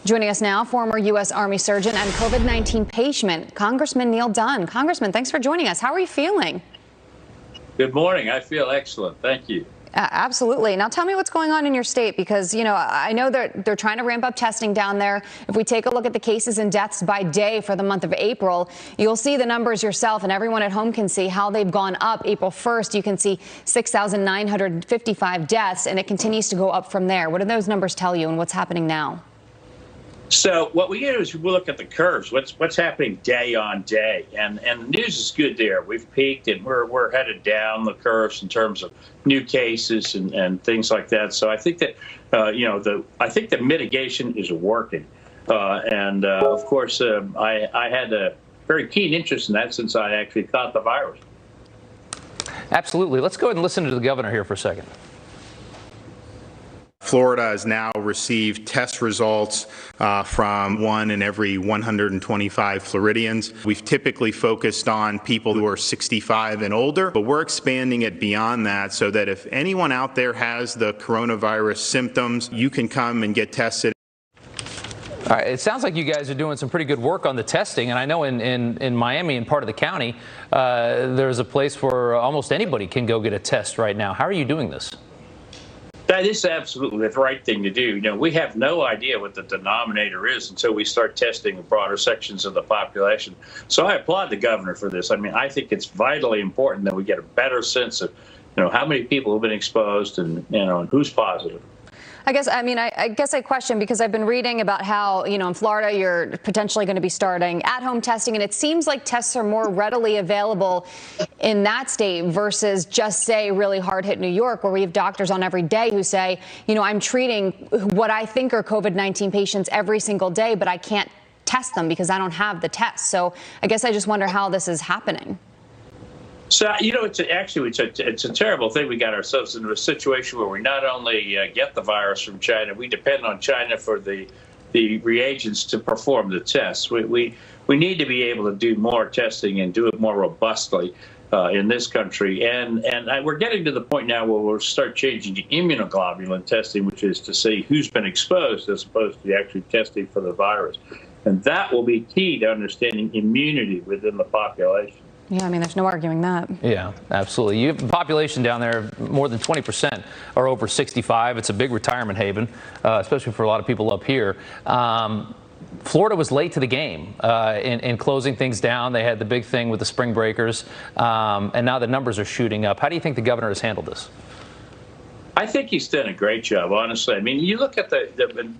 Joining us now, former U.S. Army surgeon and COVID-19 patient, Congressman Neil Dunn. Congressman, thanks for joining us. How are you feeling? Good morning. I feel excellent. Thank you. Absolutely. Now tell me what's going on in your state, because, I know they're trying to ramp up testing down there. If we take a look at the cases and deaths by day for the month of April, you'll see the numbers yourself, and everyone at home can see how they've gone up. April 1st, you can see 6,955 deaths, and it continues to go up from there. What do those numbers tell you, and what's happening now? So what we do is we look at the curves, what's happening day on day, and the news is good there. We've peaked and we're headed down the curves in terms of new cases and things like that. So I think that I think the mitigation is working, of course I had a very keen interest in that since I actually caught the virus. Absolutely. Let's go ahead and listen to the governor here for a second. Florida has now received test results from 1 in every 125 Floridians. We've typically focused on people who are 65 and older, but we're expanding it beyond that so that if anyone out there has the coronavirus symptoms, you can come and get tested. All right, it sounds like you guys are doing some pretty good work on the testing, and I know in Miami and part of the county, there's a place where almost anybody can go get a test right now. How are you doing this? That is absolutely the right thing to do. We have no idea what the denominator is until we start testing the broader sections of the population. So I applaud the governor for this. I mean, I think it's vitally important that we get a better sense of, how many people have been exposed and, and who's positive. I guess I question, because I've been reading about how, in Florida, you're potentially going to be starting at-home testing, and it seems like tests are more readily available in that state versus just, say, really hard-hit New York, where we have doctors on every day who say, I'm treating what I think are COVID-19 patients every single day, but I can't test them because I don't have the test. So I guess I just wonder how this is happening. So, it's a terrible thing. We got ourselves into a situation where we not only get the virus from China, we depend on China for the reagents to perform the tests. We need to be able to do more testing and do it more robustly in this country. And we're getting to the point now where we'll start changing to immunoglobulin testing, which is to see who's been exposed as opposed to actually testing for the virus. And that will be key to understanding immunity within the population. Yeah, there's no arguing that. Yeah, absolutely. You have a population down there, more than 20% are over 65. It's a big retirement haven, especially for a lot of people up here. Florida was late to the game in closing things down. They had the big thing with the spring breakers, and now the numbers are shooting up. How do you think the governor has handled this? I think he's done a great job, honestly. You look at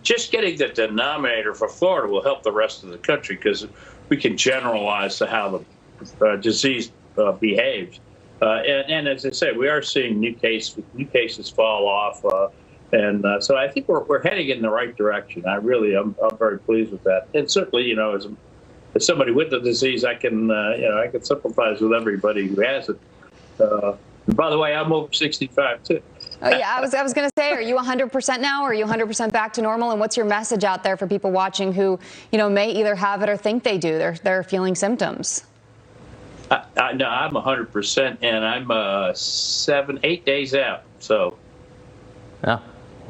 just getting the denominator for Florida will help the rest of the country, because we can generalize to how the disease behaves, and as I say, we are seeing new cases fall off, and so I think we're heading in the right direction. I'm very pleased with that, and certainly, as somebody with the disease, I can sympathize with everybody who has it. And by the way, I'm over 65 too. Oh yeah, I was going to say, are you 100% now, or are you 100% back to normal? And what's your message out there for people watching who, may either have it or think they do? They're feeling symptoms. No, I'm 100%, and I'm 7-8 days out. So, yeah,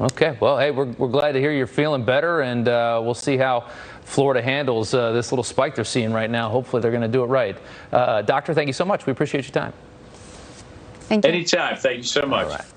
okay. Well, hey, we're glad to hear you're feeling better, and we'll see how Florida handles this little spike they're seeing right now. Hopefully, they're going to do it right. Doctor, thank you so much. We appreciate your time. Thank you. Anytime. Thank you so much.